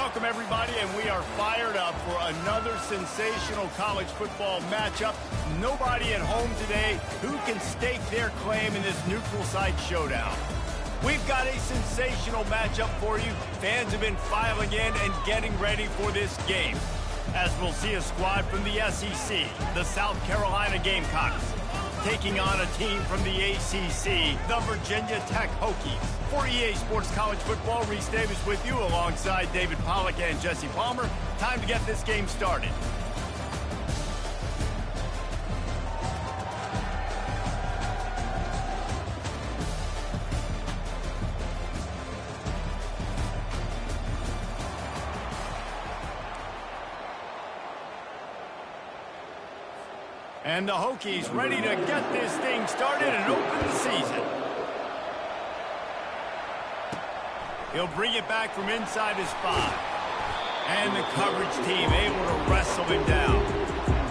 Welcome, everybody, and we are fired up for another sensational college football matchup. Nobody at home today who can stake their claim in this neutral site showdown. We've got a sensational matchup for you. Fans have been filing in and getting ready for this game, as we'll see a squad from the SEC, the South Carolina Gamecocks, taking on a team from the ACC, the Virginia Tech Hokies. For EA Sports College Football, Reese Davis with you alongside David Pollack and Jesse Palmer. Time to get this game started. And the Hokies ready to get this thing started and open the season. He'll bring it back from inside his 5. And the coverage team able to wrestle him down.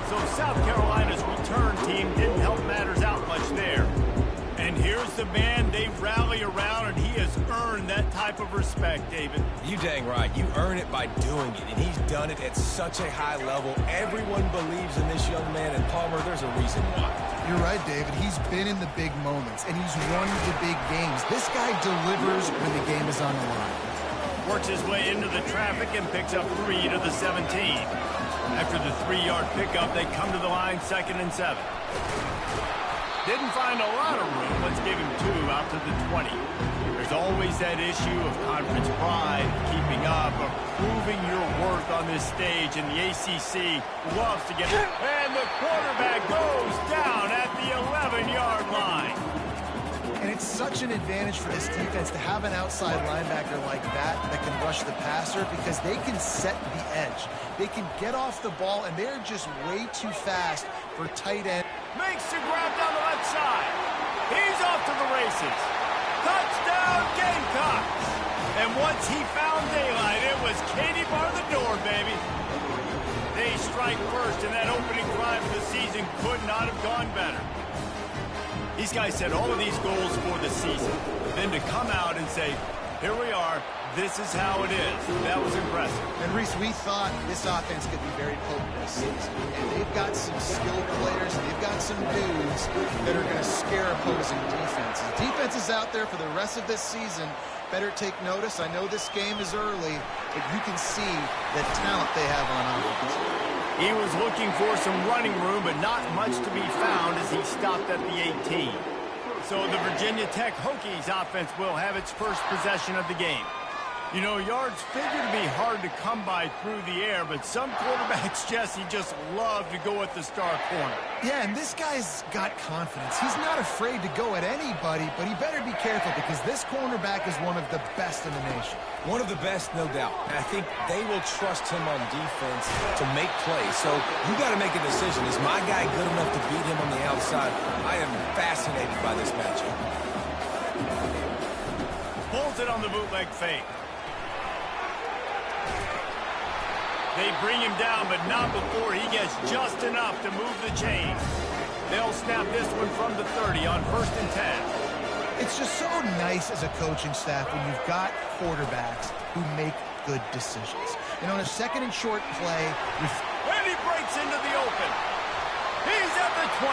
So South Carolina's return team didn't help matters out much there. And here's the man they rally around, and he has earned that type of respect, David. You dang right. You earn it by doing it, and he's done it at such a high level. Everyone believes in this young man, and Palmer, there's a reason why. You're right, David. He's been in the big moments, and he's won the big games. This guy delivers when the game is on the line. Works his way into the traffic and picks up 3 to the 17. After the 3-yard pickup, they come to the line 2nd and 7. Didn't find a lot of room. Let's give him 2 out to the 20. There's always that issue of conference pride, keeping up, of proving your worth on this stage, and the ACC loves to get it. And the quarterback goes down at the 11-yard line. And it's such an advantage for this defense to have an outside linebacker like that can rush the passer, because they can set the edge. They can get off the ball, and they're just way too fast for tight end. Makes the grab down the left side. He's off to the races. Touchdown, Gamecocks. And once he found daylight, it was Katie bar the door, baby. They strike first, and that opening drive of the season could not have gone better. These guys set all of these goals for the season. Then to come out and say, here we are, this is how it is. That was impressive. And Reese, we thought this offense could be very potent this season. And they've got some skilled players, and they've got some dudes that are going to scare opposing defenses. Defenses out there for the rest of this season better take notice. I know this game is early, but you can see the talent they have on offense. He was looking for some running room, but not much to be found as he stopped at the 18. So the Virginia Tech Hokies offense will have its first possession of the game. You know, yards figure to be hard to come by through the air, but some quarterbacks, Jesse, just love to go at the star corner. Yeah, and this guy's got confidence. He's not afraid to go at anybody, but he better be careful, because this cornerback is one of the best in the nation. One of the best, no doubt. And I think they will trust him on defense to make plays. So you got to make a decision. Is my guy good enough to beat him on the outside? I am fascinated by this matchup. Pulls it on the bootleg fake. They bring him down, but not before he gets just enough to move the chains. They'll snap this one from the 30 on 1st and 10. It's just so nice as a coaching staff when you've got quarterbacks who make good decisions. And on a 2nd and short play, and he breaks into the open. He's at the 20.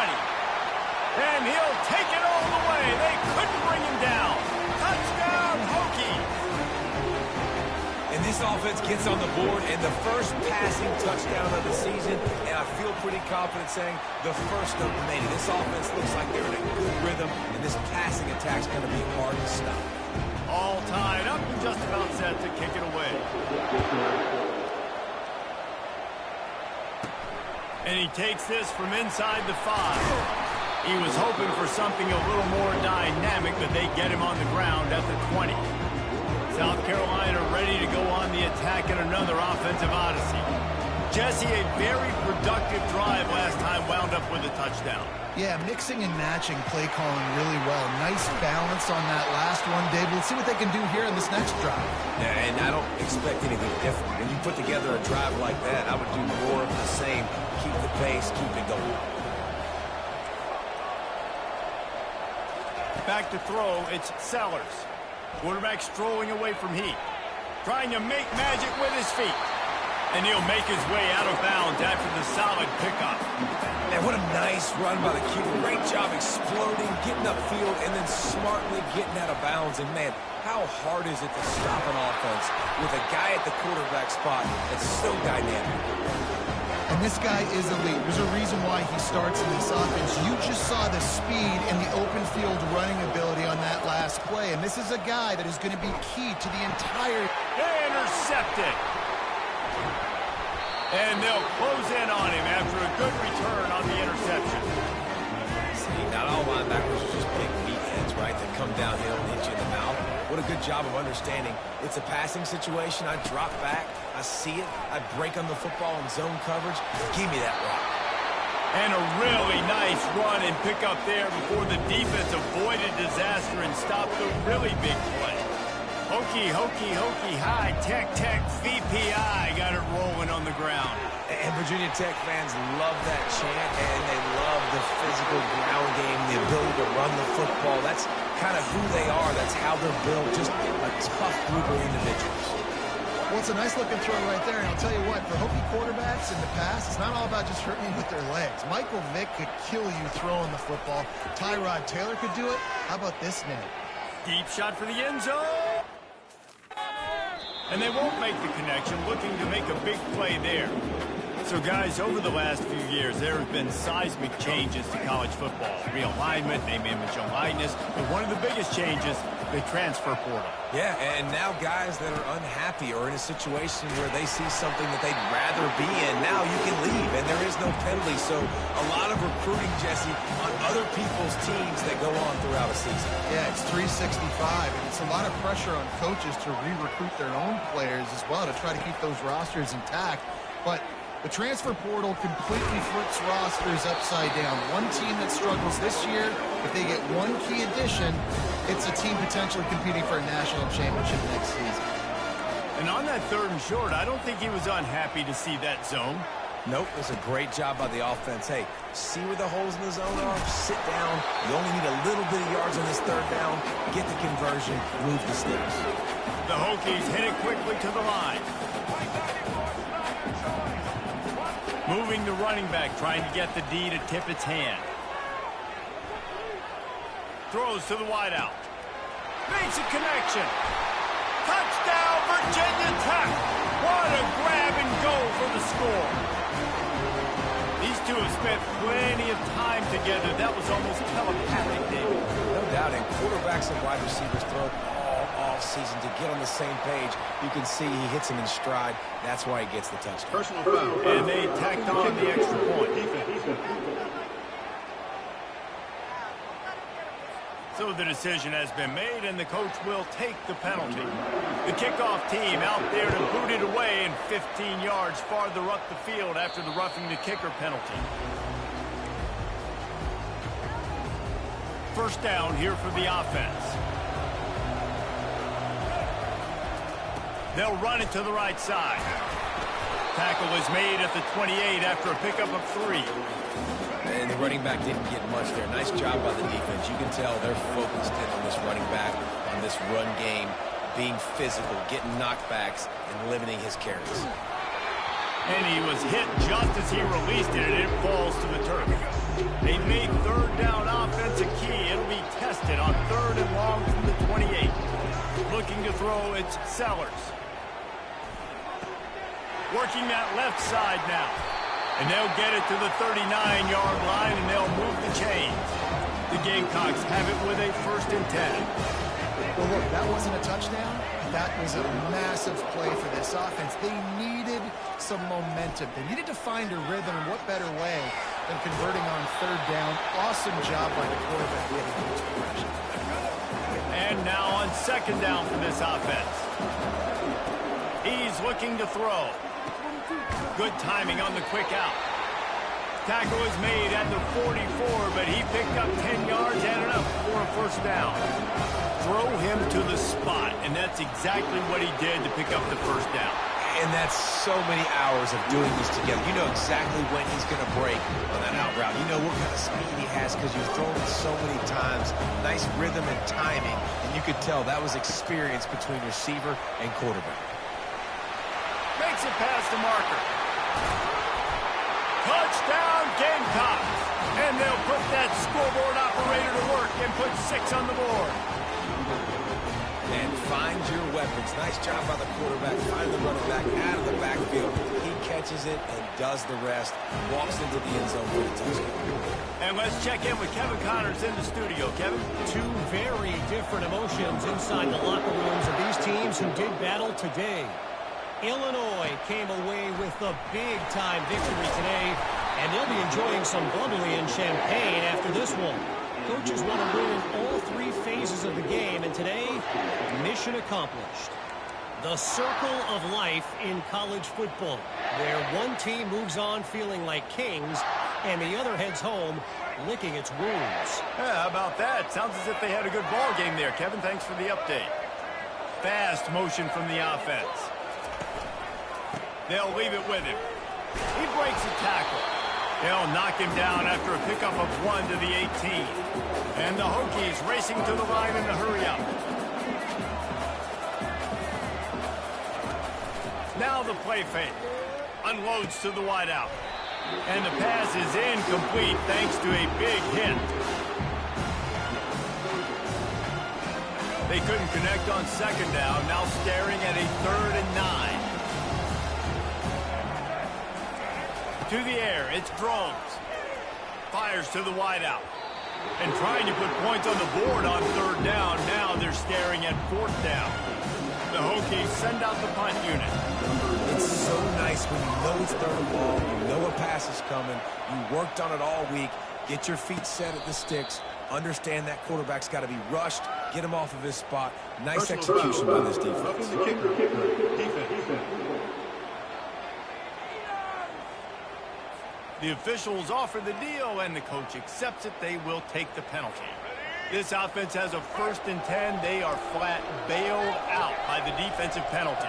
And he'll take it all the way. They couldn't bring him down. Touchdown, Hokies. And this offense gets on the board, and the first passing touchdown of the season, and I feel pretty confident saying the first of many. This offense looks like they're in a good rhythm, and this passing attack's going to be hard to stop. All tied up and just about set to kick it away. And he takes this from inside the 5. He was hoping for something a little more dynamic, but they get him on the ground at the 20. South Carolina ready to go on the attack in another offensive odyssey. Jesse, a very productive drive last time, wound up with a touchdown. Yeah, mixing and matching play calling really well. Nice balance on that last one, Dave. Let's see what they can do here in this next drive. Yeah, and I don't expect anything different. When you put together a drive like that, I would do more of the same. Keep the pace, keep it going. Back to throw, it's Sellers. Quarterback strolling away from heat. trying to make magic with his feet. And he'll make his way out of bounds after the solid pickup. Man, what a nice run by the QB. Great job exploding, getting upfield, and then smartly getting out of bounds. And, man, how hard is it to stop an offense with a guy at the quarterback spot that's so dynamic? And this guy is elite. There's a reason why he starts in this offense. You just saw the speed and the open field running ability on that last play. And this is a guy that is going to be key to the entire... Intercepted. And they'll close in on him after a good return on the interception. See, not all linebackers are just big meatheads, right, that come downhill and hit you in the mouth. What a good job of understanding. It's a passing situation. I drop back. I see it. I break on the football in zone coverage. Give me that rock. And a really nice run and pick up there before the defense avoided disaster and stopped the really big play. Hokey, hokey, hokey, high, tech, VPI got it rolling on the ground. And Virginia Tech fans love that chant, and they love the physical ground game, the ability to run the football. That's kind of who they are. That's how they're built, just a tough group of individuals. Well, it's a nice-looking throw right there, and I'll tell you what, for Hokie quarterbacks in the past, it's not all about just hurting you with their legs. Michael Vick could kill you throwing the football. Tyrod Taylor could do it. How about this name? Deep shot for the end zone. And they won't make the connection, looking to make a big play there. So, guys, over the last few years, there have been seismic changes to college football. Realignment, name, image, and likeness. But one of the biggest changes, the transfer portal. Yeah, and now guys that are unhappy or in a situation where they see something that they'd rather be in, now you can leave, and there is no penalty. So a lot of recruiting, Jesse, on other people's teams that go on throughout a season. Yeah, it's 365, and it's a lot of pressure on coaches to re-recruit their own players as well to try to keep those rosters intact. But the transfer portal completely flips rosters upside down. One team that struggles this year, if they get one key addition, it's a team potentially competing for a national championship next season. And on that 3rd and short, I don't think he was unhappy to see that zone. Nope, it was a great job by the offense. Hey, see where the holes in the zone are? Sit down. You only need a little bit of yards on this 3rd down. Get the conversion. Move the sticks. The Hokies hit it quickly to the line. Moving the running back, trying to get the D to tip its hand. Throws to the wideout. Makes a connection. Touchdown, Virginia Tech. What a grab and go for the score. These two have spent plenty of time together. That was almost telepathic, David. No doubt, and quarterbacks and wide receivers throw all offseason to get on the same page. You can see he hits him in stride. That's why he gets the touchdown. Personal foul. And they tacked on the extra point. So the decision has been made, and the coach will take the penalty. The kickoff team out there to boot it away, and 15 yards farther up the field after the roughing the kicker penalty. First down here for the offense. They'll run it to the right side. Tackle is made at the 28 after a pickup of 3. And the running back didn't get much there. Nice job by the defense. You can tell they're focused in on this running back, on this run game, being physical, getting knockbacks, and limiting his carries. And he was hit just as he released it, and it falls to the turf. They made 3rd down offense a key. It'll be tested on 3rd and long from the 28. Looking to throw, it's Sellers. Working that left side now. And they'll get it to the 39-yard line, and they'll move the chains. The Gamecocks have it with a 1st and 10. Well, look, that wasn't a touchdown. That was a massive play for this offense. They needed some momentum. They needed to find a rhythm, and what better way than converting on 3rd down. Awesome job by the quarterback getting those progression. And now on 2nd down for this offense. He's looking to throw. Good timing on the quick out. Tackle is made at the 44, but he picked up 10 yards and enough for a 1st down. Throw him to the spot, and that's exactly what he did to pick up the 1st down. And that's so many hours of doing this together. You know exactly when he's going to break on that out route. You know what kind of speed he has because you've thrown it so many times. Nice rhythm and timing, and you could tell that was experience between receiver and quarterback. Makes it past the marker. Touchdown, Gamecocks. And they'll put that scoreboard operator to work and put 6 on the board. And find your weapons. Nice job by the quarterback. Find the running back out of the backfield. He catches it and does the rest. Walks into the end zone for the touchdown. And let's check in with Kevin Connors in the studio. Kevin? Two very different emotions inside the locker rooms of these teams who did battle today. Illinois came away with a big-time victory today, and they'll be enjoying some bubbly and champagne after this one. Coaches want to win in all 3 phases of the game, and today, mission accomplished. The circle of life in college football, where one team moves on feeling like kings, and the other heads home licking its wounds. Yeah, how about that? Sounds as if they had a good ball game there. Kevin, thanks for the update. Fast motion from the offense. They'll leave it with him. He breaks a tackle. They'll knock him down after a pickup of 1 to the 18. And the Hokies racing to the line in the hurry-up. Now the play fake. Unloads to the wideout. And the pass is incomplete thanks to a big hit. They couldn't connect on 2nd down. Now staring at a 3rd and 9. To the air, it's Drones. Fires to the wideout. And trying to put points on the board on 3rd down. Now they're staring at 4th down. The Hokies send out the punt unit. It's so nice when you know it's 3rd and ball, you know a pass is coming, you worked on it all week, get your feet set at the sticks, understand that quarterback's got to be rushed, get him off of his spot. Nice execution by this defense. The officials offer the deal, and the coach accepts it. They will take the penalty. This offense has a 1st and 10. They are flat bailed out by the defensive penalty.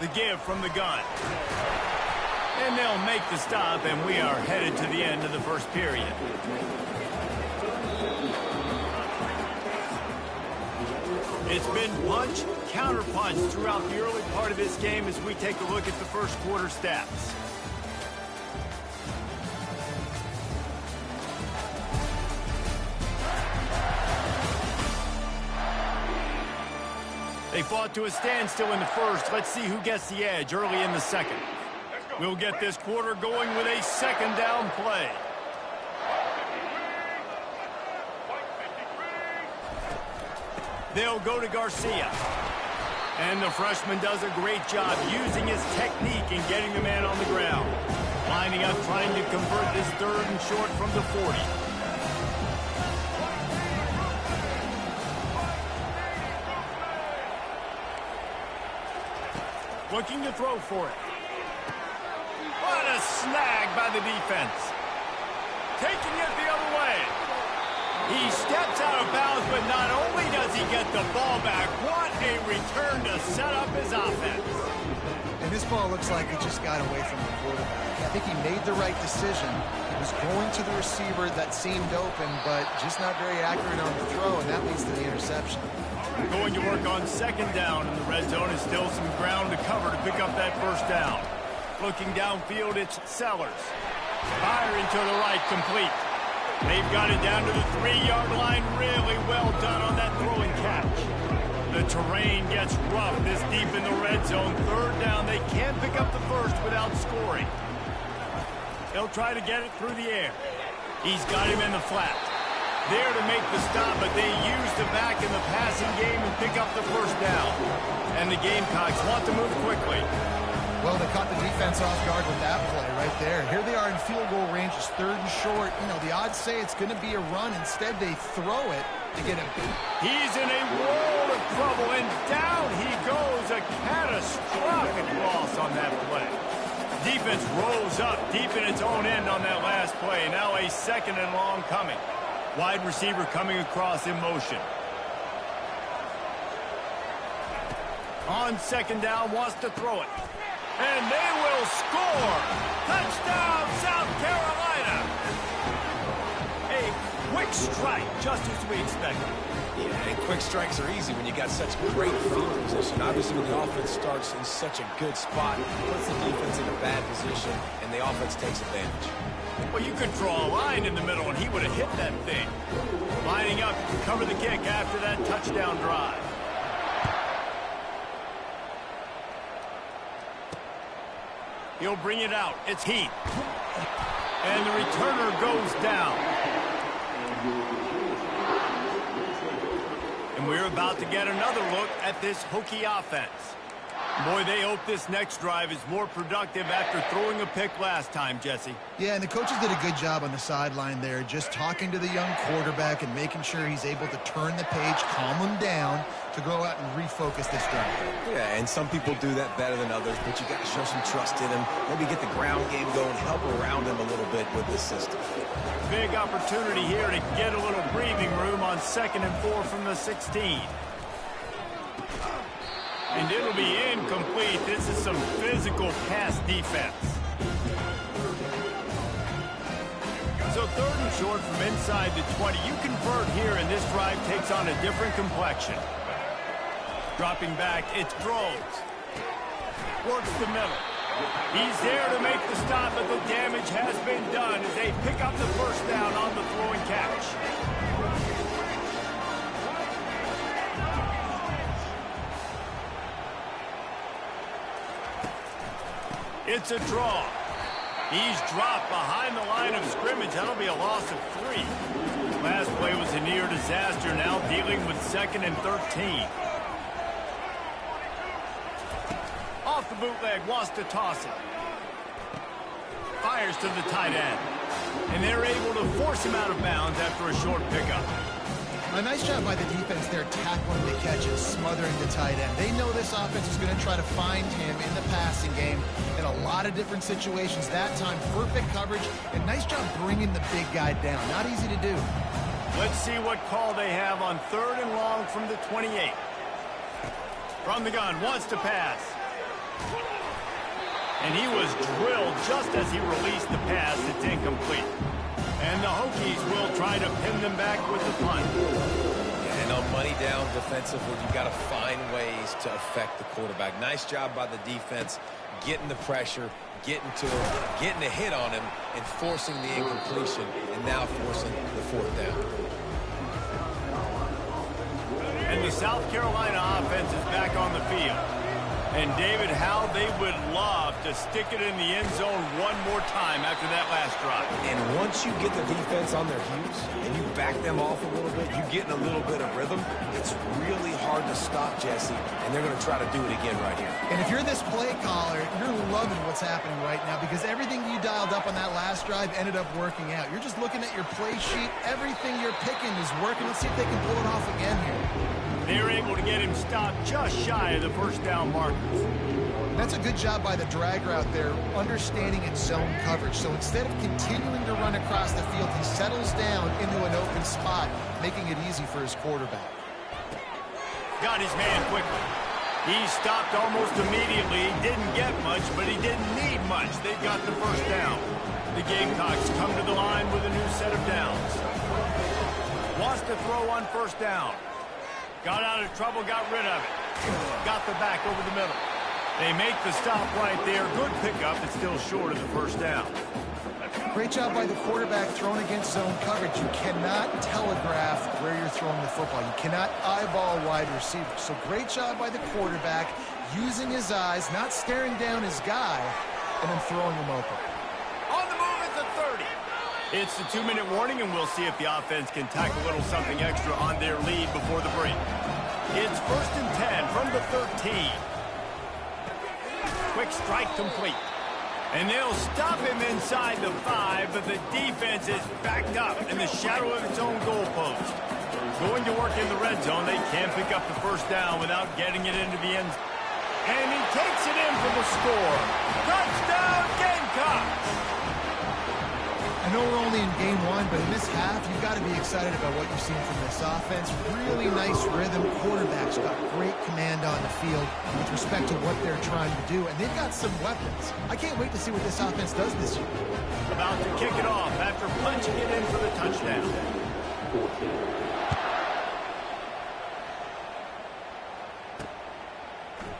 The give from the gun. And they'll make the stop, and we are headed to the end of the 1st period. It's been punch, counter-punch throughout the early part of this game as we take a look at the 1st quarter stats. They fought to a standstill in the 1st. Let's see who gets the edge early in the 2nd. We'll get this quarter going with a 2nd down play. They'll go to Garcia. And the freshman does a great job using his technique and getting the man on the ground. Lining up, trying to convert this 3rd and short from the 40. Looking to throw for it. What a snag by the defense. Taking it the other way. He steps out of bounds, but not only does he get the ball back, what a return to set up his offense. And this ball looks like it just got away from the quarterback. I think he made the right decision. He was going to the receiver that seemed open, but just not very accurate on the throw, and that leads to the interception. Going to work on 2nd down in the red zone. Is still some ground to cover to pick up that 1st down. Looking downfield, it's Sellers. Firing to the right, complete. They've got it down to the 3-yard line. Really well done on that throwing catch. The terrain gets rough this deep in the red zone. 3rd down. They can't pick up the 1st without scoring. They'll try to get it through the air. He's got him in the flat. There to make the stop, but they use the back in the passing game and pick up the 1st down. And the Gamecocks want to move quickly. Well, they caught the defense off guard with that play right there. Here they are in field goal range. It's 3rd and short. You know, the odds say it's going to be a run. Instead, they throw it to get him. He's in a world of trouble, and down he goes. A catastrophic loss on that play. Defense rose up deep in its own end on that last play. Now a 2nd and long coming. Wide receiver coming across in motion. On 2nd down, wants to throw it. And they will score! Touchdown, South Carolina! A quick strike, just as we expected. Yeah, and quick strikes are easy when you got such great field position. Obviously, when the offense starts in such a good spot, it puts the defense in a bad position, and the offense takes advantage. Well, you could draw a line in the middle, and he would have hit that thing. Lining up to cover the kick after that touchdown drive. He'll bring it out. It's Heath. And the returner goes down. And we're about to get another look at this Hokie offense. Boy, they hope this next drive is more productive after throwing a pick last time, Jesse. Yeah, and the coaches did a good job on the sideline there, just talking to the young quarterback and making sure he's able to turn the page, calm him down to go out and refocus this drive. Yeah, and some people do that better than others, but you got to show some trust in him. Maybe get the ground game going, help around him a little bit with the system. Big opportunity here to get a little breathing room on 2nd and 4 from the 16. And it'll be incomplete. This is some physical pass defense. So 3rd and short from inside the 20. You convert here, and this drive takes on a different complexion. Dropping back, it's Groves. Works the middle. He's there to make the stop, but the damage has been done as they pick up the first down on the throw and catch. It's a draw. He's dropped behind the line of scrimmage. That'll be a loss of 3. Last play was a near disaster, now dealing with 2nd and 13. Off the bootleg, wants to toss it. Fires to the tight end. And they're able to force him out of bounds after a short pickup. A nice job by the defense there, tackling the catch and smothering the tight end. They know this offense is going to try to find him in the passing game in a lot of different situations. That time, perfect coverage, and nice job bringing the big guy down. Not easy to do. Let's see what call they have on 3rd and long from the 28. From the gun, wants to pass. And he was drilled just as he released the pass. It's incomplete. And the Hokies will try to pin them back with the punt. Yeah, and on money down defensively, you've got to find ways to affect the quarterback. Nice job by the defense, getting the pressure, getting to him, getting a hit on him, and forcing the incompletion, and now forcing the 4th down. And the South Carolina offense is back on the field. And, David, how they would love to stick it in the end zone one more time after that last drive. And once you get the defense on their heels and you back them off a little bit, you get in a little bit of rhythm, it's really hard to stop, Jesse, and they're going to try to do it again right here. And if you're this play caller, you're loving what's happening right now because everything you dialed up on that last drive ended up working out. You're just looking at your play sheet. Everything you're picking is working. Let's see if they can pull it off again here. They're able to get him stopped just shy of the first down markers. That's a good job by the drag route there, understanding its zone coverage. So instead of continuing to run across the field, he settles down into an open spot, making it easy for his quarterback. Got his man quickly. He stopped almost immediately. He didn't get much, but he didn't need much. They got the first down. The Gamecocks come to the line with a new set of downs. Wants to throw on 1st down. Got out of trouble, got rid of it. Got the back over the middle. They make the stop right there. Good pickup. It's still short of the first down. Great job by the quarterback throwing against zone coverage. You cannot telegraph where you're throwing the football. You cannot eyeball a wide receiver. So great job by the quarterback using his eyes, not staring down his guy, and then throwing him open. On the move at the 30. It's the 2-minute warning, and we'll see if the offense can tack a little something extra on their lead before the break. It's 1st and 10 from the 13. Quick strike complete. And they'll stop him inside the 5, but the defense is backed up in the shadow of its own goalpost. Going to work in the red zone. They can't pick up the first down without getting it into the end. And he takes it in for the score. Touchdown, Gamecocks! I know we're only in game 1, but in this half, you've got to be excited about what you've seen from this offense. Really nice rhythm. Quarterback's got great command on the field with respect to what they're trying to do, and they've got some weapons. I can't wait to see what this offense does this year. About to kick it off after punching it in for the touchdown.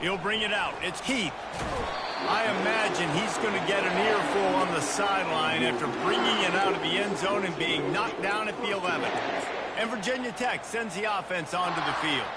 He'll bring it out. It's Keith. I imagine he's going to get an earful on the sideline after bringing it out of the end zone and being knocked down at the 11. And Virginia Tech sends the offense onto the field.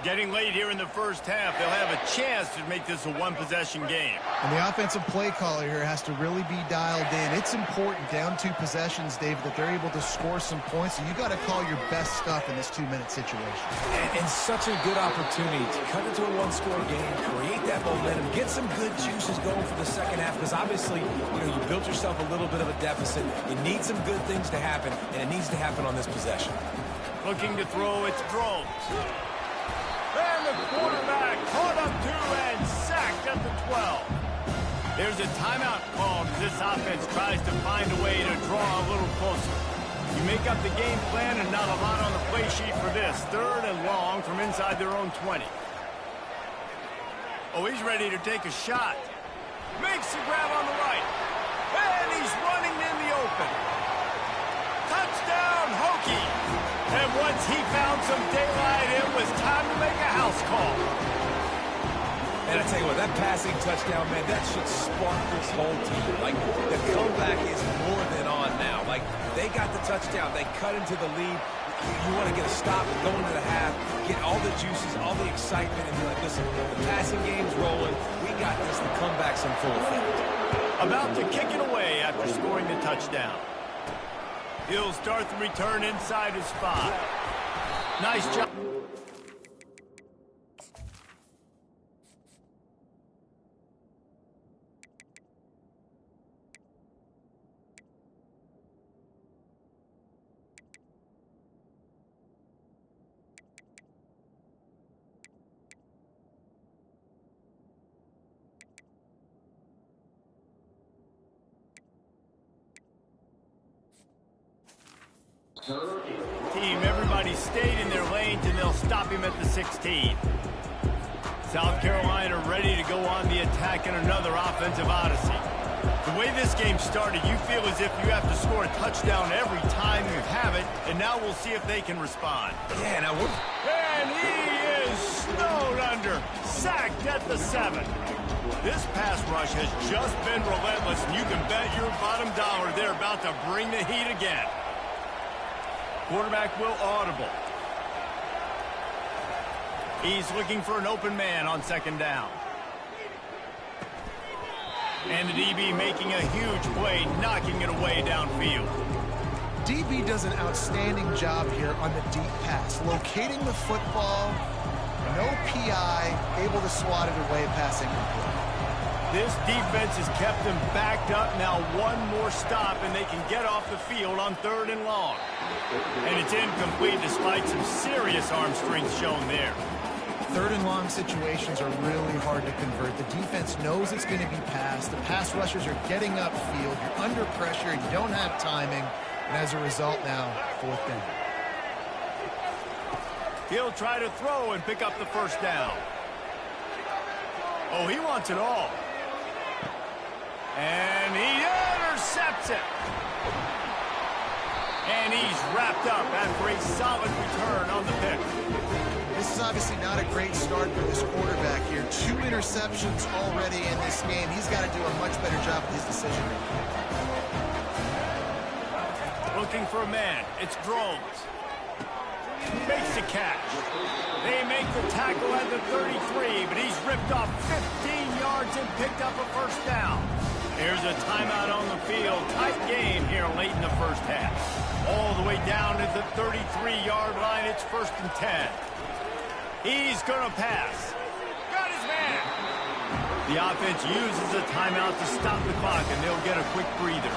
Getting late here in the first half, they'll have a chance to make this a one-possession game. And the offensive play caller here has to really be dialed in. It's important down 2 possessions, David, that they're able to score some points. So you got to call your best stuff in this 2-minute situation. And such a good opportunity to cut into a one-score game, create that momentum, get some good juices going for the second half, because obviously, you built yourself a little bit of a deficit. You need some good things to happen, and it needs to happen on this possession. Looking to throw, it's Drones. And the quarterback caught up 2 and sacked at the 12. There's a timeout called as this offense tries to find a way to draw a little closer. You make up the game plan and not a lot on the play sheet for this. 3rd and long from inside their own 20. Oh, he's ready to take a shot. Makes the grab on the right. And he's running in the open. Touchdown, Hokie. And once he found some daylight, it was time to make a house call. And I tell you what, that passing touchdown, man, that should spark this whole team. Like, the comeback is more than on now. Like, they got the touchdown. They cut into the lead. You want to get a stop and go into the half, get all the juices, all the excitement, and be like, listen, the passing game's rolling. We got this. The comeback's in full effect. About to kick it away after scoring the touchdown. He'll start the return inside his 5. Nice job. Team, everybody stayed in their lanes, and they'll stop him at the 16. South Carolina ready to go on the attack in another offensive odyssey. The way this game started, you feel as if you have to score a touchdown every time you have it, and now we'll see if they can respond. Yeah, now we're... And he is snowed under, sacked at the 7. This pass rush has just been relentless, and you can bet your bottom dollar they're about to bring the heat again. Quarterback will audible. He's looking for an open man on 2nd down. And the DB making a huge play, knocking it away downfield. DB does an outstanding job here on the deep pass, locating the football, no PI, able to swat it away, passing complete. This defense has kept them backed up. Now one more stop, and they can get off the field on 3rd and long. And it's incomplete despite some serious arm strength shown there. 3rd and long situations are really hard to convert. The defense knows it's going to be passed. The pass rushers are getting upfield. You're under pressure. You don't have timing. And as a result now, 4th down. He'll try to throw and pick up the 1st down. Oh, he wants it all. And he intercepts it. And he's wrapped up after a solid return on the pick. This is obviously not a great start for this quarterback here. 2 interceptions already in this game. He's got to do a much better job with his decision making. Looking for a man. It's Drones. Makes the catch. They make the tackle at the 33, but he's ripped off 15 yards and picked up a 1st down. Here's a timeout on the field. Tight game here late in the first half. All the way down to the 33-yard line. It's 1st and 10. He's going to pass. Got his man. The offense uses a timeout to stop the clock, and they'll get a quick breather.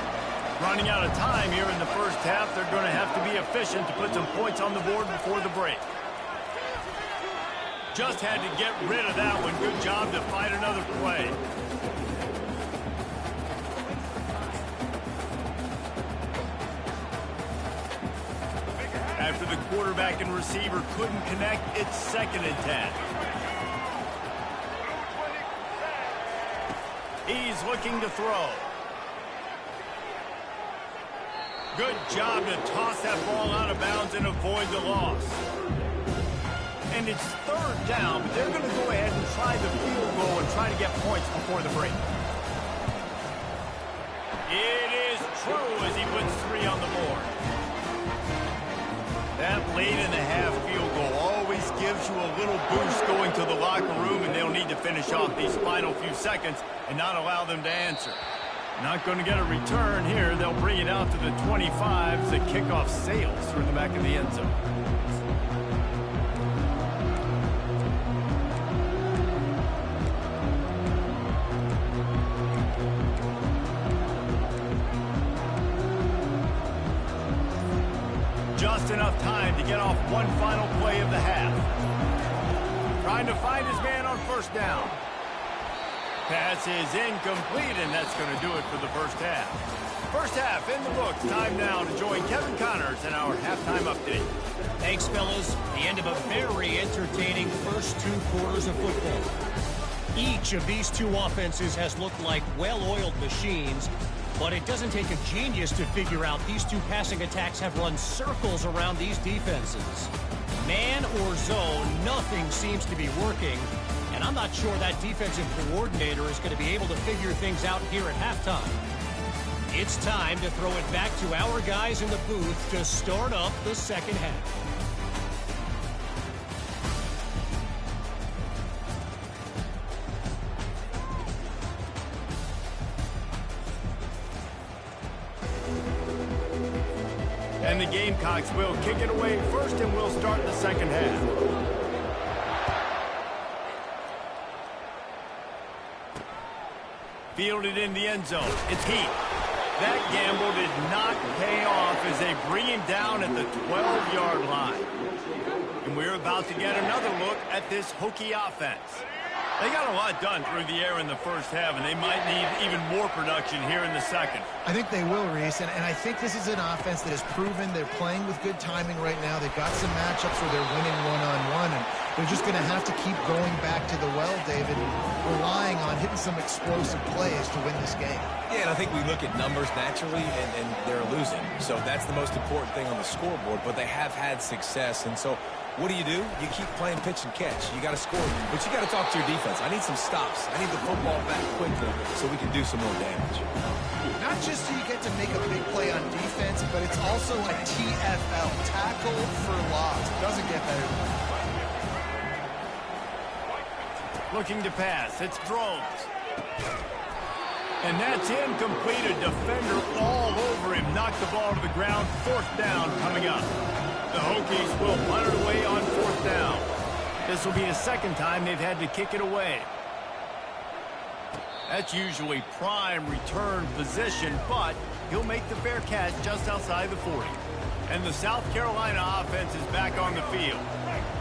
Running out of time here in the first half, they're going to have to be efficient to put some points on the board before the break. Just had to get rid of that one. Good job to fight another play. After the quarterback and receiver couldn't connect, it's 2nd and 10. He's looking to throw. Good job to toss that ball out of bounds and avoid the loss. And And it's third down, but they're going to go ahead and try the field goal and try to get points before the break. It is true as he puts 3 on the board. That late-in-the-half field goal always gives you a little boost going to the locker room, and they'll need to finish off these final few seconds and not allow them to answer. Not going to get a return here. They'll bring it out to the 25 as the kickoff sails through the back of the end zone. Just enough time to get off one final play of the half. Trying to find his man on first down. Pass is incomplete, and that's going to do it for the first half. First half in the books. Time now to join Kevin Connors in our halftime update. Thanks, fellas. The end of a very entertaining first 2 quarters of football. Each of these 2 offenses has looked like well-oiled machines, but it doesn't take a genius to figure out these 2 passing attacks have run circles around these defenses. Man or zone, nothing seems to be working, and I'm not sure that defensive coordinator is going to be able to figure things out here at halftime. It's time to throw it back to our guys in the booth to start up the second half. And the Gamecocks will kick it away first, and we'll start the second half. Fielded in the end zone. It's Heath. That gamble did not pay off as they bring him down at the 12-yard line. And we're about to get another look at this Hokie offense. They got a lot done through the air in the first half, and they might need even more production here in the second. I think they will, Reese, and I think this is an offense that has proven they're playing with good timing right now. They've got some matchups where they're winning one-on-one, and they're just going to have to keep going back to the well, David, and relying on hitting some explosive plays to win this game. Yeah, and I think we look at numbers naturally, and they're losing. So that's the most important thing on the scoreboard, but they have had success, and so what do? You keep playing pitch and catch. You got to score, but you got to talk to your defense. I need some stops. I need the football back quickly so we can do some more damage. Not just do you get to make a big play on defense, but it's also like TFL, tackle for loss. It doesn't get better than that. Looking to pass. It's Drones. And that's incomplete. A defender all over him. Knocked the ball to the ground. Fourth down coming up. The Hokies will punt it away on fourth down. This will be the second time they've had to kick it away. That's usually prime return position, but he'll make the fair catch just outside the 40. And the South Carolina offense is back on the field.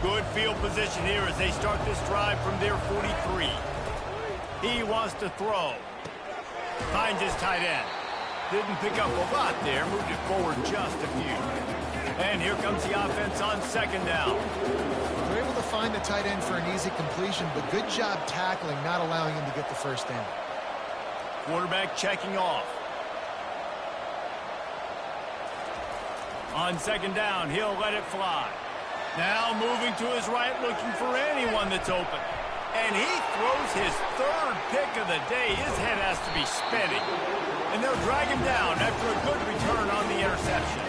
Good field position here as they start this drive from their 43. He wants to throw. Finds his tight end. Didn't pick up a lot there. Moved it forward just a few. And here comes the offense on second down. They're able to find the tight end for an easy completion, but good job tackling, not allowing him to get the first down. Quarterback checking off. On second down, he'll let it fly. Now moving to his right, looking for anyone that's open. And he throws his third pick of the day. His head has to be spinning. And they'll drag him down after a good return on the interception.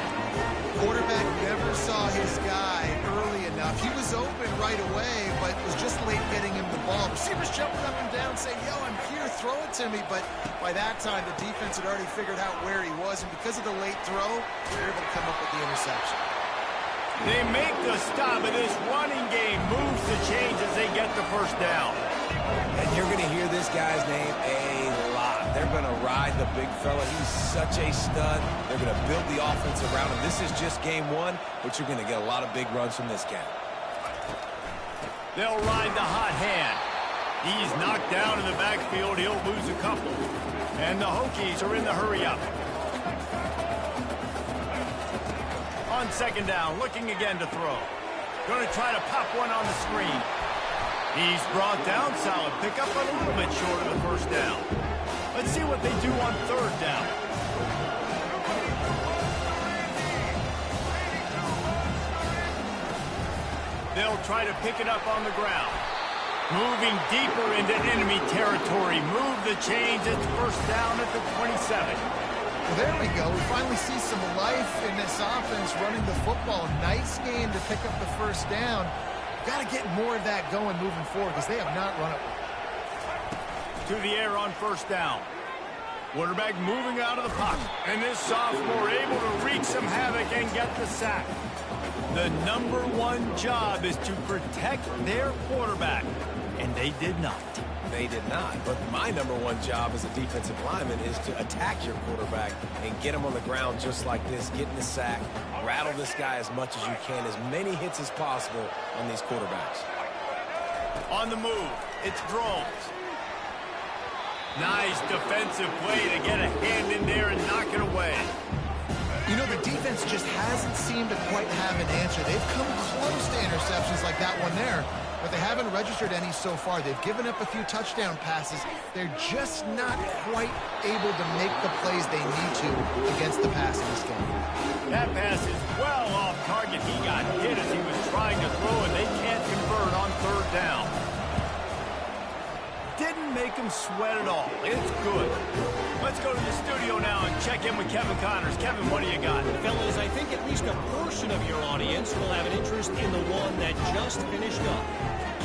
Quarterback never saw his guy early enough. He was open right away, but was just late getting him the ball. Receivers jumping up and down saying, yo, I'm here, throw it to me. But by that time, the defense had already figured out where he was. And because of the late throw, they were able to come up with the interception. They make the stop, and this running game moves the chains as they get the first down. And you're going to hear this guy's name a lot. They're going to ride the big fella. He's such a stud. They're going to build the offense around him. This is just game one, but you're going to get a lot of big runs from this guy. They'll ride the hot hand. He's knocked down in the backfield. He'll lose a couple. And the Hokies are in the hurry-up. On second down, looking again to throw. Going to try to pop one on the screen. He's brought down. Solid pickup, but a little bit short of the first down. Let's see what they do on third down. They'll try to pick it up on the ground. Moving deeper into enemy territory. Move the chains. It's first down at the 27. Well, there we go. We finally see some life in this offense running the football. Nice game to pick up the first down. Got to get more of that going moving forward because they have not run it well. To the air on first down. Quarterback moving out of the pocket. And this sophomore able to wreak some havoc and get the sack. The number one job is to protect their quarterback. And they did not. They did not. But my number one job as a defensive lineman is to attack your quarterback and get him on the ground just like this, get in the sack, rattle this guy as much as you can, as many hits as possible on these quarterbacks. On the move, it's Drones. Nice defensive play to get a hand in there and knock it away. You know, the defense just hasn't seemed to quite have an answer. They've come close to interceptions like that one there, but they haven't registered any so far. They've given up a few touchdown passes. They're just not quite able to make the plays they need to against the pass in this game. That pass is well off target. He got hit as he was trying to throw, and they can't convert on third down. Didn't make him sweat at all. It's good. Let's go to the studio now and check in with Kevin Connors. Kevin, what do you got? Fellas, I think at least a portion of your audience will have an interest in the one that just finished up.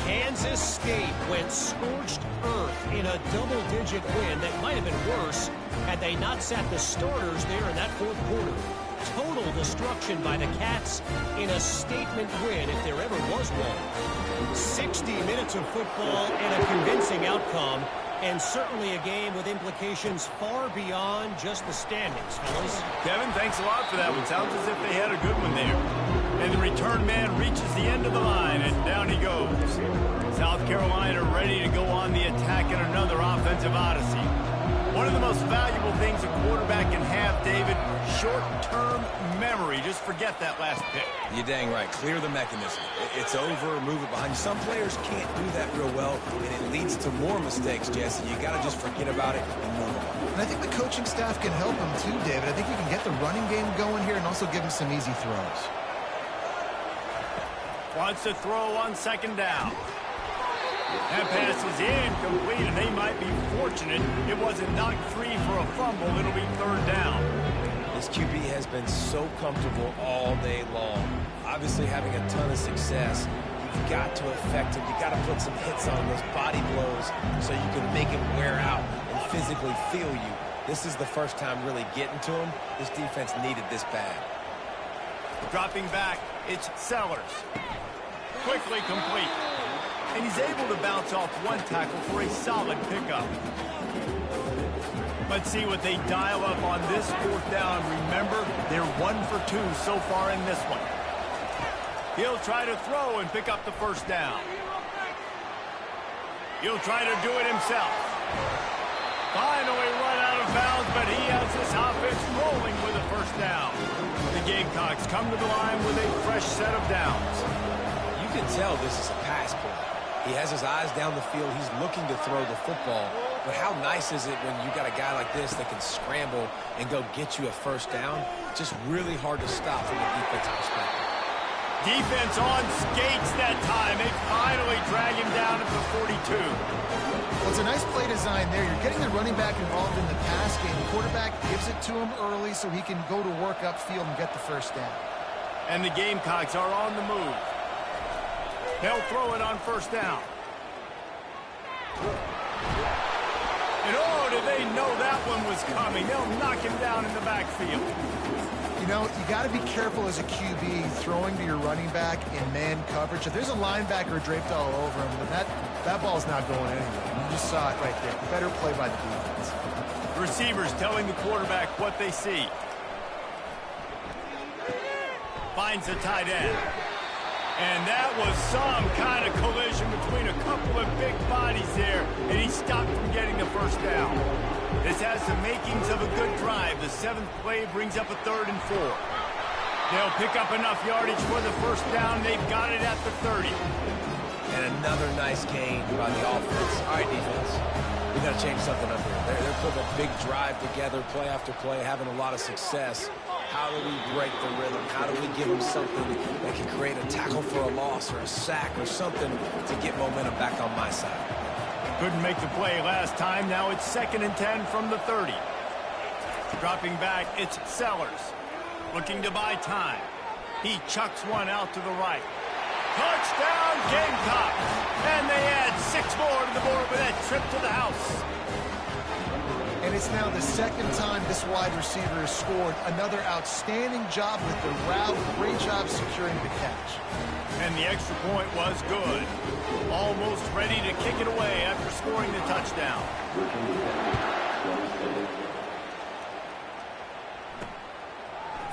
Kansas State went scorched earth in a double-digit win that might have been worse had they not sat the starters there in that fourth quarter. Total destruction by the Cats in a statement win, if there ever was one. 60 minutes of football and a convincing outcome, and certainly a game with implications far beyond just the standings, fellas. Kevin, thanks a lot for that one. Sounds as if they had a good one there. And the return man reaches the end of the line, and down he goes. South Carolina ready to go on the attack in another offensive odyssey. One of the most valuable things a quarterback can have, David, short-term memory. Just forget that last pick. You're dang right. Clear the mechanism. It's over, move it behind you. Some players can't do that real well, and it leads to more mistakes, Jesse. You got to just forget about it and move on. And I think the coaching staff can help him too, David. I think you can get the running game going here and also give him some easy throws. Wants to throw on second down. That pass is incomplete, and they might be fortunate it wasn't knocked free for a fumble. It'll be third down. This QB has been so comfortable all day long. Obviously having a ton of success. You've got to affect him. You've got to put some hits on those body blows so you can make him wear out and physically feel you. This is the first time really getting to him. This defense needed this bad. Dropping back, it's Sellers. Quickly complete. And he's able to bounce off one tackle for a solid pickup. Let's see what they dial up on this fourth down. Remember, they're 1 for 2 so far in this one. He'll try to throw and pick up the first down. He'll try to do it himself. Finally run out of bounds, but he has this offense rolling with a first down. The Gamecocks come to the line with a fresh set of downs. You can tell this is a pass play. He has his eyes down the field. He's looking to throw the football. But how nice is it when you got a guy like this that can scramble and go get you a first down? Just really hard to stop from a defensive perspective. Defense on skates that time. They finally drag him down at the 42. Well, it's a nice play design there. You're getting the running back involved in the pass game. The quarterback gives it to him early so he can go to work upfield and get the first down. And the Gamecocks are on the move. They'll throw it on first down. And oh, did they know that one was coming. They'll knock him down in the backfield. You know, you got to be careful as a QB throwing to your running back in man coverage. If there's a linebacker draped all over him, then that ball's not going anywhere. You just saw it right there. Better play by the defense. Receivers telling the quarterback what they see. Finds the tight end. And that was some kind of collision between a couple of big bodies there, and he stopped from getting the first down. This has the makings of a good drive. The 7th play brings up a 3rd and 4. They'll pick up enough yardage for the first down. They've got it at the 30. And another nice gain by the offense. All right, defense. We got to change something up here. They're putting a big drive together, play after play, having a lot of success. how do we break the rhythm? How do we give them something that can create a tackle for a loss or a sack or something to get momentum back on my side? Couldn't make the play last time. Now it's 2nd and 10 from the 30. Dropping back, it's Sellers. Looking to buy time. He chucks one out to the right. Touchdown, Gamecocks! And they add 6 more to the board with that trip to the house. And it's now the 2nd time this wide receiver has scored. Another outstanding job with the route. Great job securing the catch. And the extra point was good. Almost ready to kick it away after scoring the touchdown.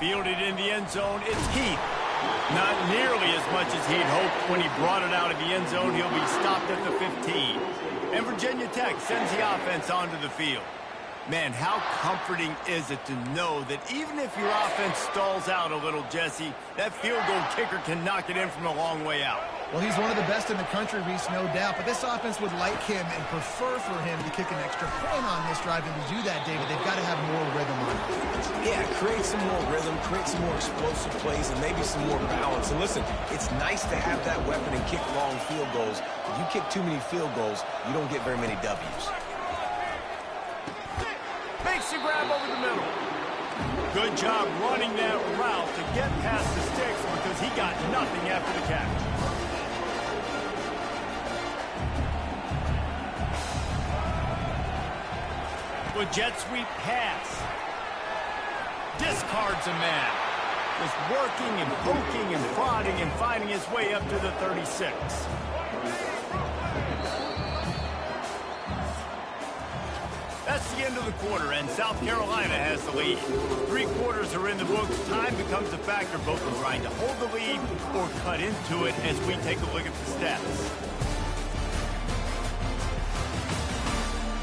Fielded in the end zone, it's Heath. Not nearly as much as he'd hoped when he brought it out of the end zone. He'll be stopped at the 15. And Virginia Tech sends the offense onto the field. Man, how comforting is it to know that even if your offense stalls out a little, Jesse, that field goal kicker can knock it in from a long way out. Well, he's one of the best in the country, Reese, no doubt. But this offense would like him and prefer for him to kick an extra point on this drive. And to do that, David, they've got to have more rhythm on offense. Yeah, create some more rhythm, create some more explosive plays, and maybe some more balance. And listen, it's nice to have that weapon and kick long field goals. If you kick too many field goals, you don't get very many W's. Makes the grab over the middle. Good job running that route to get past the sticks because he got nothing after the catch. With jet sweep pass. Discards a man. Just working and poking and prodding and finding his way up to the 36. That's the end of the quarter, and South Carolina has the lead. 3 quarters are in the books. Time becomes a factor both in trying to hold the lead or cut into it as we take a look at the stats.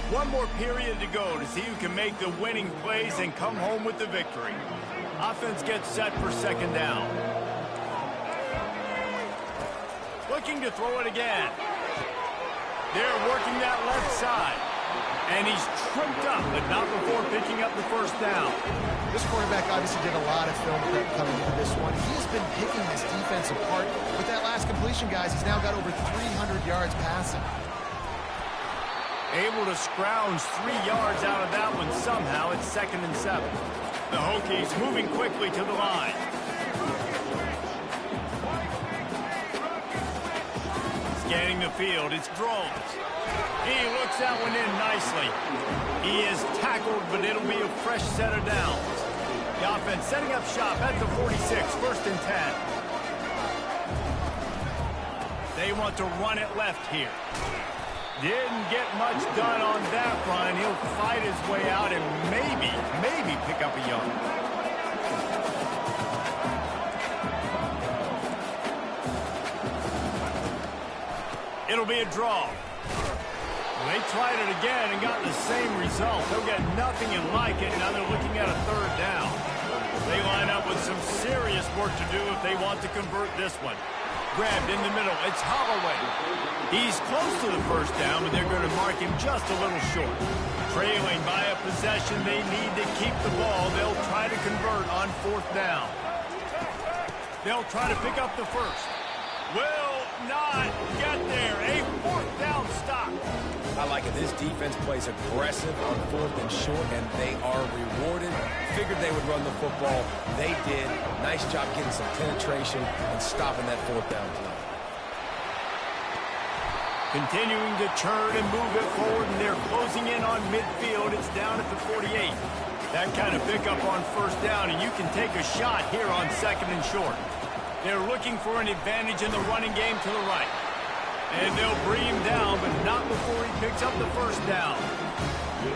One more period to go to see who can make the winning plays and come home with the victory. Offense gets set for 2nd down. Looking to throw it again. They're working that left side. And he's tripped up, but not before picking up the 1st down. This quarterback obviously did a lot of film prep coming into this one. He's been picking this defense apart. With that last completion, guys, he's now got over 300 yards passing. Able to scrounge 3 yards out of that one somehow. It's 2nd and 7. The Hokies moving quickly to the line. Scanning the field, it's Drones. He looks that one in nicely. He is tackled, but it'll be a fresh set of downs. The offense setting up shop at the 46, 1st and 10. They want to run it left here. Didn't get much done on that run. He'll fight his way out and maybe pick up a yard. It'll be a draw. They tried it again and got the same result. They'll get nothing and like it. Now they're looking at a 3rd down. They line up with some serious work to do if they want to convert this one. Grabbed in the middle. It's Holloway. He's close to the 1st down, but they're going to mark him just a little short. Trailing by a possession, they need to keep the ball. They'll try to convert on 4th down. They'll try to pick up the 1st. Will not get there. A 4th down stop. I like it. This defense plays aggressive on 4th and short, and they are rewarded. Figured they would run the football. They did. Nice job getting some penetration and stopping that 4th down play. Continuing to churn and move it forward, and they're closing in on midfield. It's down at the 48. That kind of pickup on 1st down, and you can take a shot here on 2nd and short. They're looking for an advantage in the running game to the right. And they'll bring him down, but not before he picks up the 1st down.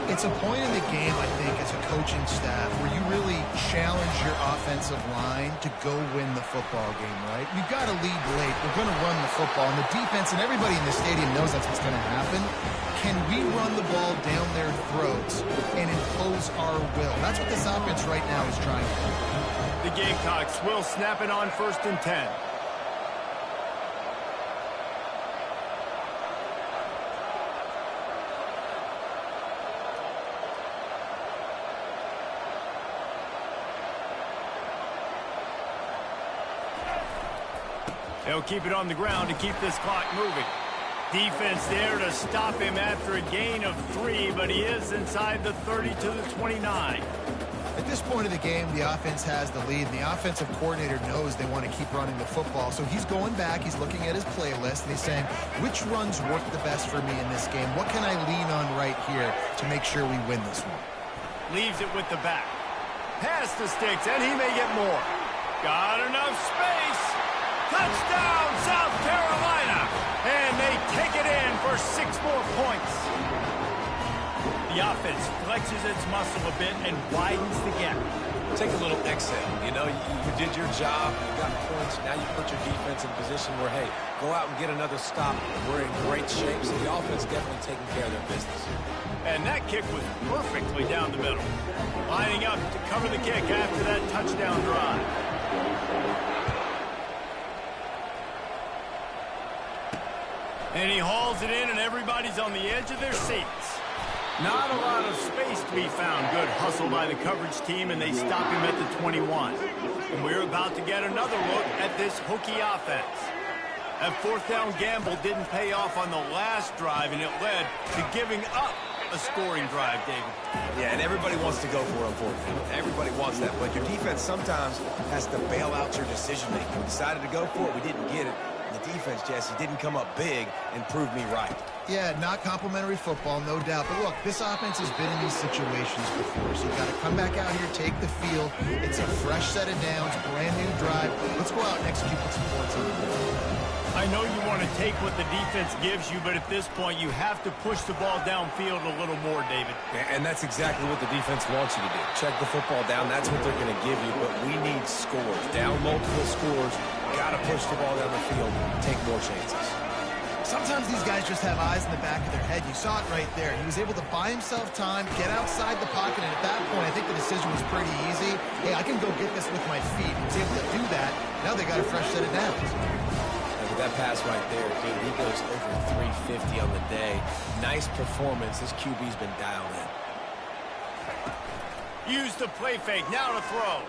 It's a point in the game, I think, as a coaching staff, where you really challenge your offensive line to go win the football game, right? You've got to lead late. We're going to run the football. And the defense and everybody in the stadium knows that's what's going to happen. Can we run the ball down their throats and impose our will? That's what this offense right now is trying to do. The Gamecocks will snap it on 1st and 10. They'll keep it on the ground to keep this clock moving. Defense there to stop him after a gain of 3, but he is inside the 30 to the 29. At this point of the game, the offense has the lead, and the offensive coordinator knows they want to keep running the football. So he's going back, he's looking at his playlist, and he's saying, which runs work the best for me in this game? What can I lean on right here to make sure we win this one? Leaves it with the back. Pass the sticks, and he may get more. Got enough space. Touchdown, South Carolina. And they take it in for 6 more points. The offense flexes its muscle a bit and widens the gap. Take a little exhale. You know, you did your job. You got points. Now you put your defense in a position where, hey, go out and get another stop. We're in great shape, so the offense definitely taking care of their business. And that kick was perfectly down the middle. Lining up to cover the kick after that touchdown drive. And he hauls it in, and everybody's on the edge of their seats. Not a lot of space to be found. Good hustle by the coverage team, and they stop him at the 21. And we're about to get another look at this Hokie offense. That 4th down gamble didn't pay off on the last drive, and it led to giving up a scoring drive, David. Yeah, and everybody wants to go for it, unfortunately. Everybody wants that, but your defense sometimes has to bail out your decision-making. We decided to go for it. We didn't get it. The defense, Jesse, didn't come up big and prove me right. Yeah, not complimentary football, no doubt. But look, this offense has been in these situations before, so you've got to come back out here, take the field. It's a fresh set of downs, brand new drive. Let's go out and execute with some points on the board. I know you want to take what the defense gives you, but at this point, you have to push the ball downfield a little more, David. And that's exactly what the defense wants you to do. Check the football down. That's what they're going to give you, but we need scores. Down multiple scores. Got to push the ball down the field. Take more chances. Sometimes these guys just have eyes in the back of their head. You saw it right there. He was able to buy himself time, get outside the pocket, and at that point, I think the decision was pretty easy. Hey, I can go get this with my feet. He was able to do that. Now they got a fresh set of downs. With that pass right there, dude, he goes over 350 on the day. Nice performance. This QB's been dialed in. Use the play fake. Now to throw.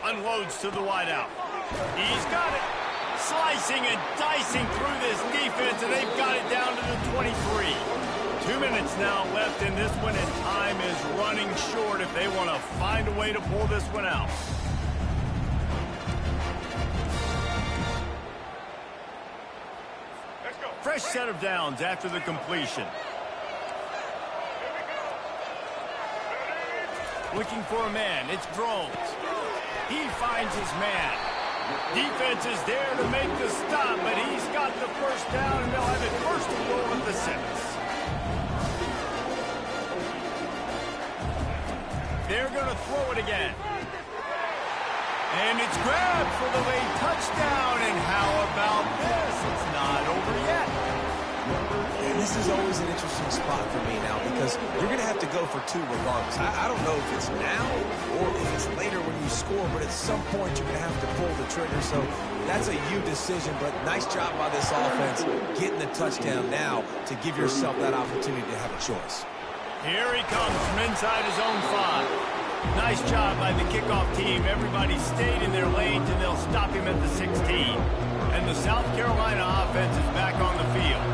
Unloads to the wideout. He's got it. Slicing and dicing through this defense, and they've got it down to the 23. 2 minutes now left in this one, and time is running short if they want to find a way to pull this one out. Fresh set of downs after the completion. Looking for a man. It's Drones. He finds his man. Defense is there to make the stop, but he's got the first down, and they'll have it first and goal at the 6. They're going to throw it again. And it's grabbed for the late touchdown. And how about this? It's not over yet. And this is always an interesting spot for me now because you're going to have to go for 2 regardless. I don't know if it's now or if it's later when you score, but at some point you're going to have to pull the trigger. So that's a you decision, but nice job by this offense getting the touchdown now to give yourself that opportunity to have a choice. Here he comes from inside his own 5. Nice job by the kickoff team. Everybody stayed in their lanes, and they'll stop him at the 16. And the South Carolina offense is back on the field.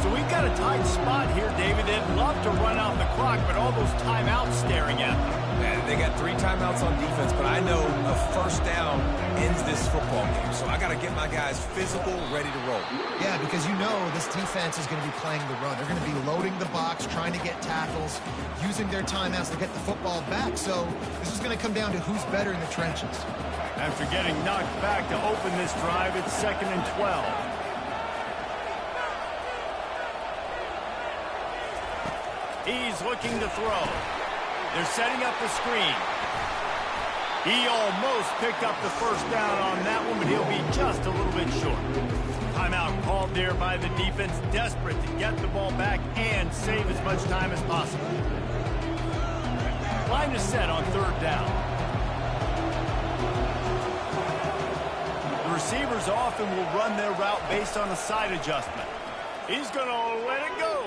So we've got a tight spot here, David. They'd love to run out the clock, but all those timeouts staring at them. And they got 3 timeouts on defense, but I know a first down ends this football game. So I got to get my guys physical, ready to roll. Yeah, because you know this defense is going to be playing the run. They're going to be loading the box, trying to get tackles, using their timeouts to get the football back. So this is going to come down to who's better in the trenches. After getting knocked back to open this drive, it's 2nd and 12. He's looking to throw. They're setting up the screen. He almost picked up the first down on that one, but he'll be just a little bit short. Timeout called there by the defense, desperate to get the ball back and save as much time as possible. Line is set on 3rd down. The receivers often will run their route based on a side adjustment. He's going to let it go.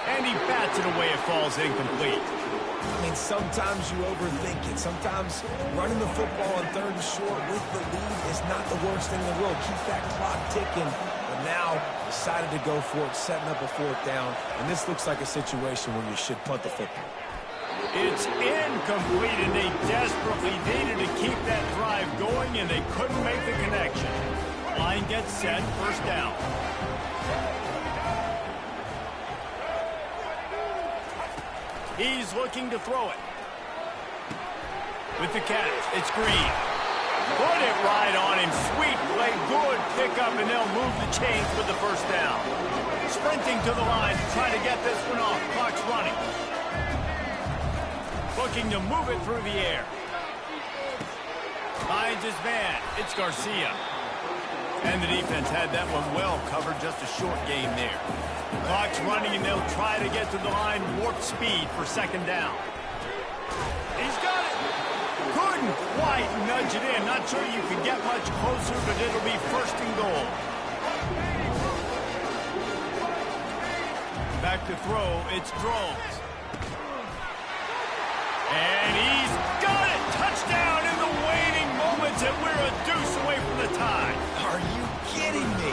And he bats it away. It falls incomplete. I mean, sometimes you overthink it. Sometimes running the football on 3rd and short with the lead is not the worst thing in the world. Keep that clock ticking. But now decided to go for it, setting up a 4th down. And this looks like a situation where you should punt the football. It's incomplete, and they desperately needed to keep that drive going, and they couldn't make the connection. Line gets set, 1st down. He's looking to throw it. With the catch, it's Green. Put it right on him. Sweet play, good pickup, and they'll move the chains with the 1st down. Sprinting to the line to try to get this one off. Clock's running. Looking to move it through the air. Finds his man. It's Garcia. And the defense had that one well covered. Just a short game there. Clock's running, and they'll try to get to the line. Warp speed for 2nd down. He's got it. Couldn't quite nudge it in. Not sure you could get much closer, but it'll be 1st and goal. Back to throw. It's Drones. And he's got it! Touchdown in the waning moments, and we're a deuce away from the tie. Are you kidding me?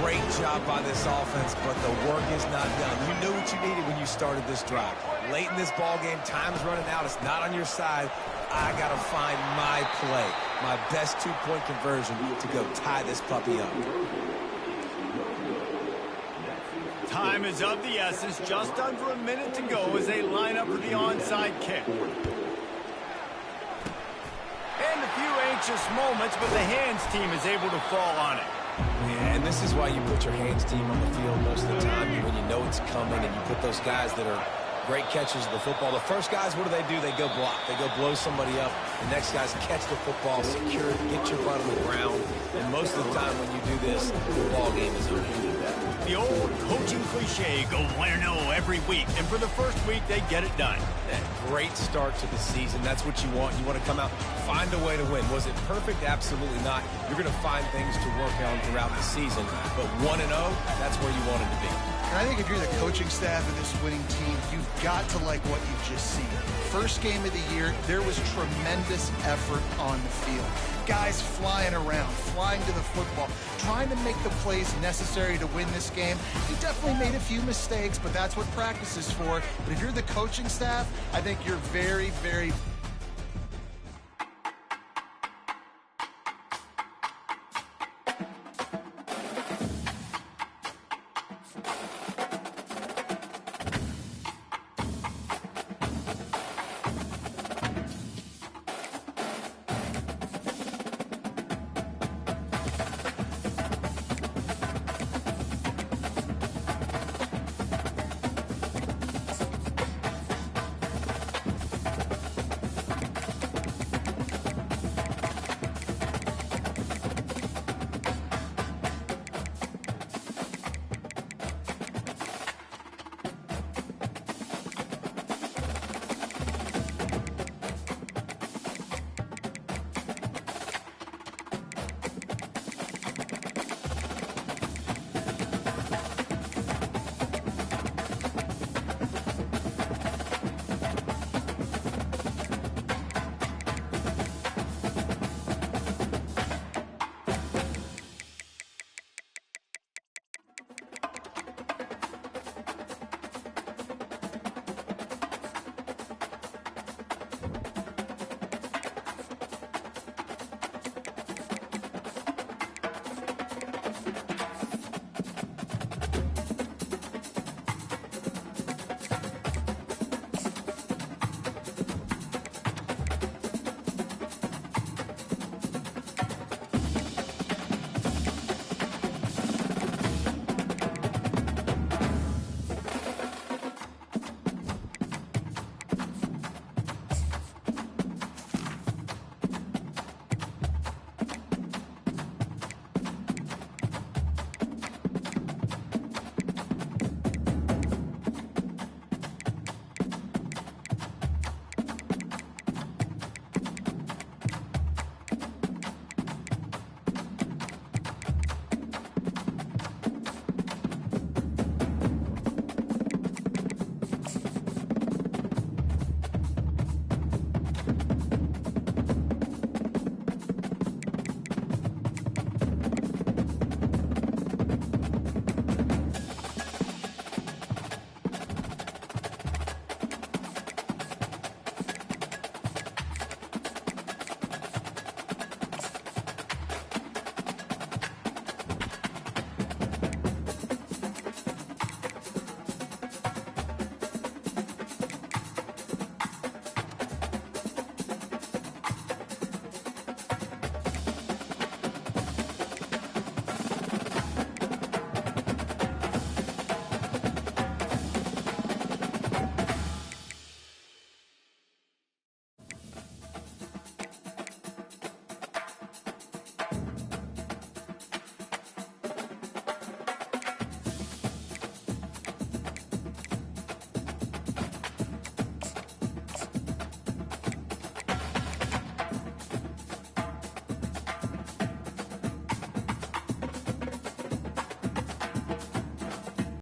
Great job by this offense, but the work is not done. You knew what you needed when you started this drive. Late in this ball game, time's running out. It's not on your side. I got to find my play, my best 2-point conversion to go tie this puppy up. Time is of the essence. Just under a minute to go as they line up for the onside kick. And a few anxious moments, but the hands team is able to fall on it. Yeah, and this is why you put your hands team on the field most of the time when you know it's coming, and you put those guys that are great catches of the football. The first guys, what do? They go block. They go blow somebody up. The next guys catch the football, secure it, get your butt on the ground. And most of the time when you do this, the ball game is over. The old coaching cliche, go 1-0 every week. And for the first week, they get it done. Great start to the season. That's what you want. You want to come out, find a way to win. Was it perfect? Absolutely not. You're going to find things to work on throughout the season. But 1-0, that's where you want it to be. And I think if you're the coaching staff of this winning team, you've got to like what you've just seen. First game of the year, there was tremendous effort on the field. Guys flying around, flying to the football, trying to make the plays necessary to win this game. He definitely made a few mistakes, but that's what practice is for. But if you're the coaching staff, I think you're very, very